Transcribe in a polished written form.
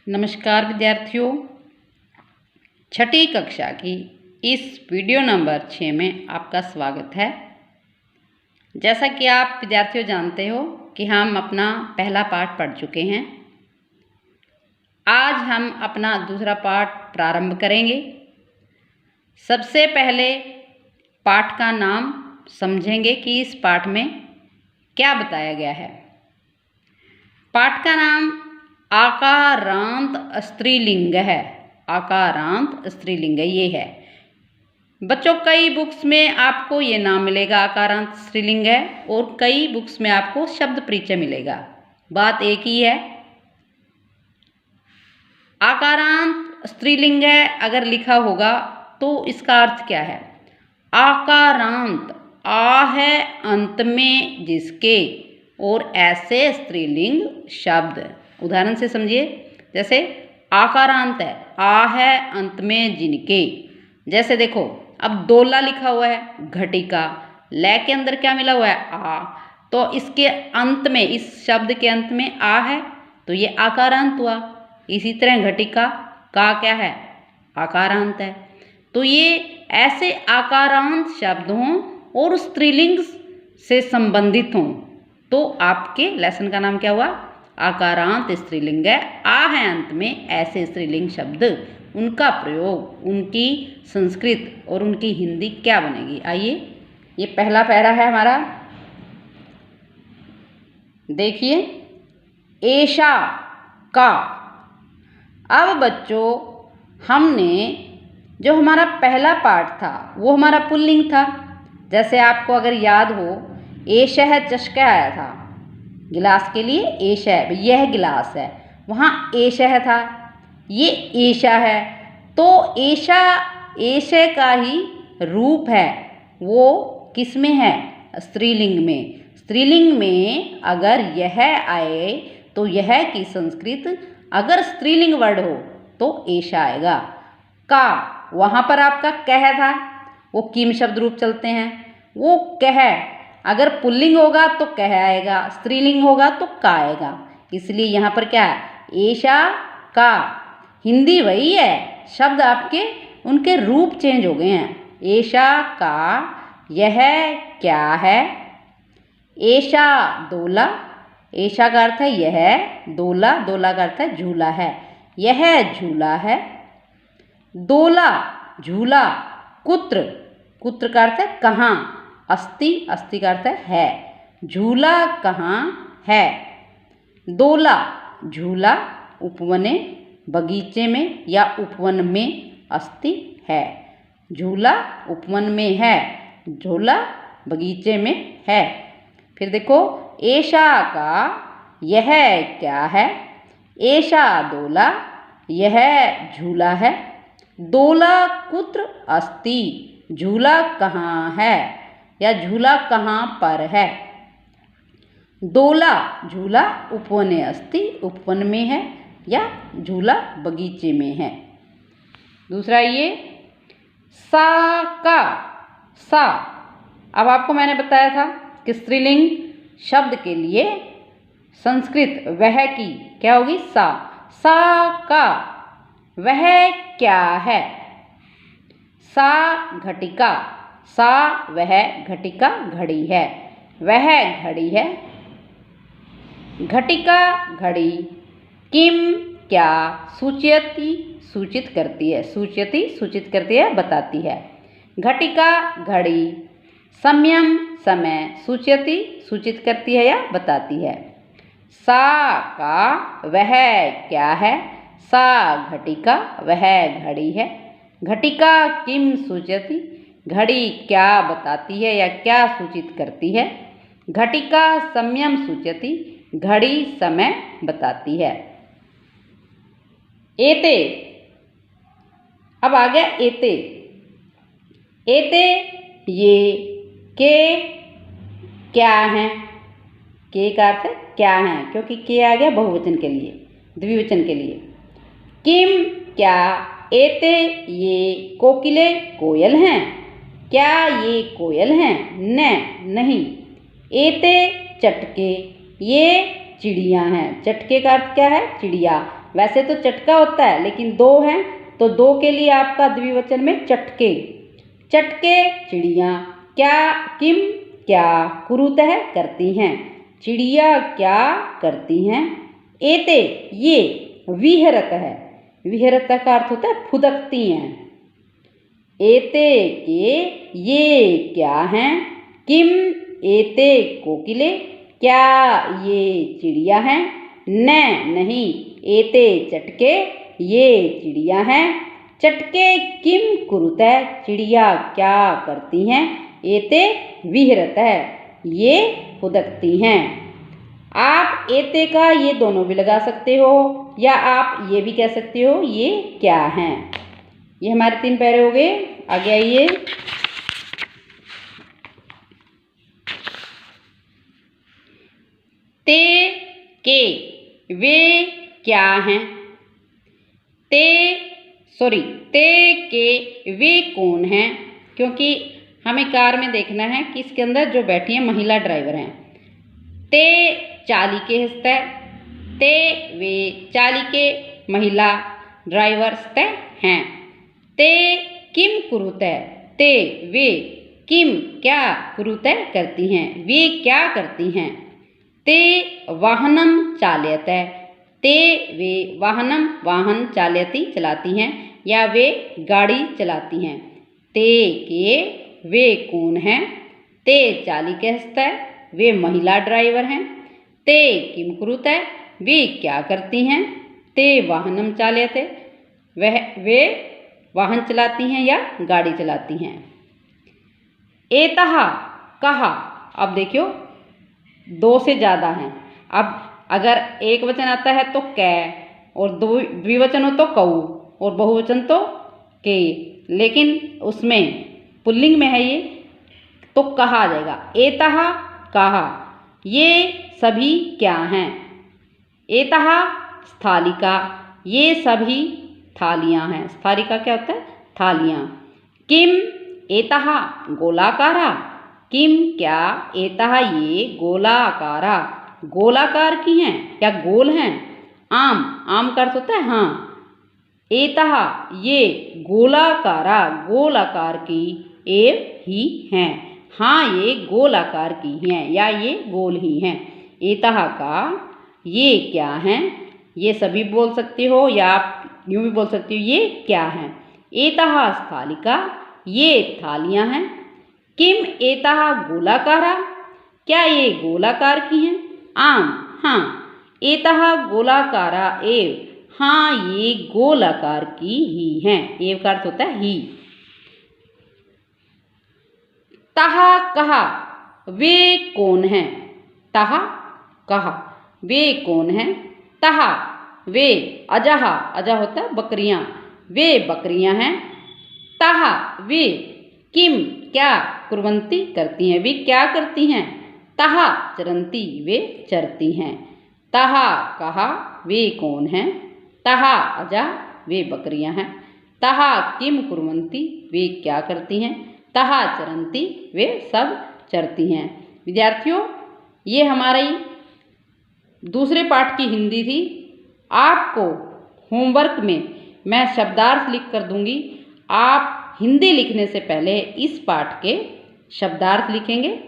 नमस्कार विद्यार्थियों, छठी कक्षा की इस वीडियो नंबर 6 में आपका स्वागत है। जैसा कि आप विद्यार्थियों जानते हो कि हम अपना पहला पाठ पढ़ चुके हैं। आज हम अपना दूसरा पाठ प्रारंभ करेंगे। सबसे पहले पाठ का नाम समझेंगे कि इस पाठ में क्या बताया गया है। पाठ का नाम आकारांत स्त्रीलिंग है। आकारांत स्त्रीलिंग ये है। बच्चों, कई बुक्स में आपको ये नाम मिलेगा आकारांत स्त्रीलिंग है, और कई बुक्स में आपको शब्द परिचय मिलेगा। बात एक ही है। आकारांत स्त्रीलिंग है अगर लिखा होगा तो इसका अर्थ क्या है। आकारांत, आ है अंत में जिसके, और ऐसे स्त्रीलिंग शब्द। उदाहरण से समझिए, जैसे आकारांत है, आ है अंत में जिनके। जैसे देखो, अब दोला लिखा हुआ है, घटिका, ले के अंदर क्या मिला हुआ है, आ, तो इसके अंत में, इस शब्द के अंत में आ है तो ये आकारांत हुआ। इसी तरह घटिका का क्या है, आकारांत है। तो ये ऐसे आकारांत शब्द हों और स्त्रीलिंग से संबंधित हों तो आपके लेसन का नाम क्या हुआ, आकारांत स्त्रीलिंग है। आ है अंत में ऐसे स्त्रीलिंग शब्द, उनका प्रयोग, उनकी संस्कृत और उनकी हिंदी क्या बनेगी। आइए, ये पहला पैरा है हमारा। देखिए, ऐशा का। अब बच्चों, हमने जो हमारा पहला पाठ था वो हमारा पुल्लिंग था। जैसे आपको अगर याद हो, ऐशः चषका आया था गिलास के लिए, ऐशः, यह गिलास है, वहाँ ऐशः था, ये ऐशा है। तो ऐशा, ऐशः का ही रूप है, वो किस में है, स्त्रीलिंग में। स्त्रीलिंग में अगर यह आए तो यह की संस्कृत अगर स्त्रीलिंग वर्ड हो तो ऐशा आएगा। का, वहाँ पर आपका कह था, वो किम शब्द रूप चलते हैं, वो कह अगर पुल्लिंग होगा तो कह आएगा, स्त्रीलिंग होगा तो का आएगा। इसलिए यहाँ पर क्या है, ऐशा का। हिंदी वही है, शब्द आपके उनके रूप चेंज हो गए हैं। ऐशा का, यह क्या है। ऐशा दोला, ऐशा का अर्थ है यह, दोला, दोला का अर्थ है झूला है, यह झूला है। दोला झूला। कुत्र, कुत्र का अर्थ है कहाँ। अस्ति, अस्ति का अर्थ है। झूला कहाँ है। दोला झूला उपवने, बगीचे में या उपवन में अस्ति है। झूला उपवन में है, झूला बगीचे में है। फिर देखो, ऐशा का, यह क्या है। ऐशा दोला, यह झूला है। दोला कुत्र अस्ति, झूला कहाँ है या झूला कहाँ पर है। दोला झूला उपवने अस्ति, उपवन में है या झूला बगीचे में है। दूसरा ये सा का। सा, अब आपको मैंने बताया था कि स्त्रीलिंग शब्द के लिए संस्कृत वह की क्या होगी, सा। सा का, वह क्या है। सा घटिका, सा वह घटिका, घड़ी है, वह घड़ी है। घटिका घड़ी। किम क्या, सूचयति सूचित करती है, सूचयति सूचित करती है, बताती है। घटिका घड़ी। सम्यम समय, सूचयति सूचित करती है या बताती है। सा का, वह क्या है। सा घटिका, वह घड़ी है। घटिका किम सूचयति, घड़ी क्या बताती है या क्या सूचित करती है। घटिका सम्यम सूचयति, घड़ी समय बताती है। एते, अब आ गया एते। एते ये, के क्या हैं। के का अर्थ है क्या हैं, क्योंकि के आ गया बहुवचन के लिए, द्विवचन के लिए। किम क्या, एते ये कोकिले कोयल हैं, क्या ये कोयल हैं, न नहीं। एते चटके, ये चिड़िया हैं। चटके का अर्थ क्या है, चिड़िया। वैसे तो चटका होता है लेकिन दो हैं तो दो के लिए आपका द्विवचन में चटके। चटके चिड़िया क्या किम क्या कुरुतः करती हैं, चिड़िया क्या करती हैं। एते ये विहरत है, विहरत का अर्थ होता है फुदकती हैं। एते के ये क्या हैं, किम एते कोकिले क्या ये चिड़िया हैं, न नहीं एते चटके ये चिड़िया हैं। चटके किम कुरुतः चिड़िया क्या करती हैं, एते विहरतः ये फुदकती हैं। आप एते का ये दोनों भी लगा सकते हो या आप ये भी कह सकते हो ये क्या हैं। ये हमारे 3 पैरे हो गए। आगे आइए। ते के वे क्या हैं, ते के वे कौन हैं, क्योंकि हमें कार में देखना है कि इसके अंदर जो बैठी है महिला ड्राइवर हैं। ते चालिके हस्ते, ते वे चालिके महिला ड्राइवर हस्ते हैं। ते किम कुरुतः ते वे किम क्या कुरुतः करती हैं, वे क्या करती हैं। ते वाहनम चालयतः ते वे वाहनम वाहन चालयति चलाती हैं या वे गाड़ी चलाती हैं। ते के वे कौन हैं, ते चालिके हस्ते वे महिला ड्राइवर हैं। ते किम कुरुतः वे क्या करती हैं, ते वाहनम चालयते वे वाहन चलाती हैं या गाड़ी चलाती हैं। एतः कहा, अब देखियो 2 से ज़्यादा हैं। अब अगर एक वचन आता है तो कै और द्विवचन हो तो कऊ और बहुवचन तो के, लेकिन उसमें पुल्लिंग में है ये तो कहा आ जाएगा। एतः कहा ये सभी क्या हैं। एतः स्थालिका ये सभी थालियाँ हैं। स्थालिका क्या होता है, थालियाँ। किम एतः गोलाकारा किम क्या एतः ये गोलाकारा गोलाकार की हैं या गोल हैं। आम आम का अर्थ होता है हाँ। एतः ये गोलाकारा गोल आकार की एव ही हैं, हाँ ये गोल आकार की हैं या ये गोल ही हैं। एतः का ये क्या हैं, ये सभी बोल सकते हो या आप यूँ भी बोल सकते हो ये क्या हैं। एतः स्थालिका ये थालियाँ हैं। किम एतः गोलाकारा क्या ये गोलाकार की हैं। आम हाँ एतः गोलाकारा एव हाँ ये गोलाकार की ही हैं। एव का अर्थ होता है ही। तहा कहा वे कौन हैं, तहा कहा वे कौन हैं। तहा वे अजहा अजहा होता है बकरियाँ, वे बकरियाँ हैं। तहा वे किम क्या कुर्वन्ति करती हैं, वे क्या करती हैं। तहा चरन्ति वे चरती हैं। तहा कहा वे कौन हैं। तहा अजह वे बकरियां हैं। तहा किम कुर्वन्ति वे क्या करती हैं। तहा चरन्ति वे सब चरती हैं। विद्यार्थियों ये हमारी दूसरे पाठ की हिंदी थी। आपको होमवर्क में मैं शब्दार्थ लिख कर दूंगी। आप हिंदी लिखने से पहले इस पाठ के शब्दार्थ लिखेंगे।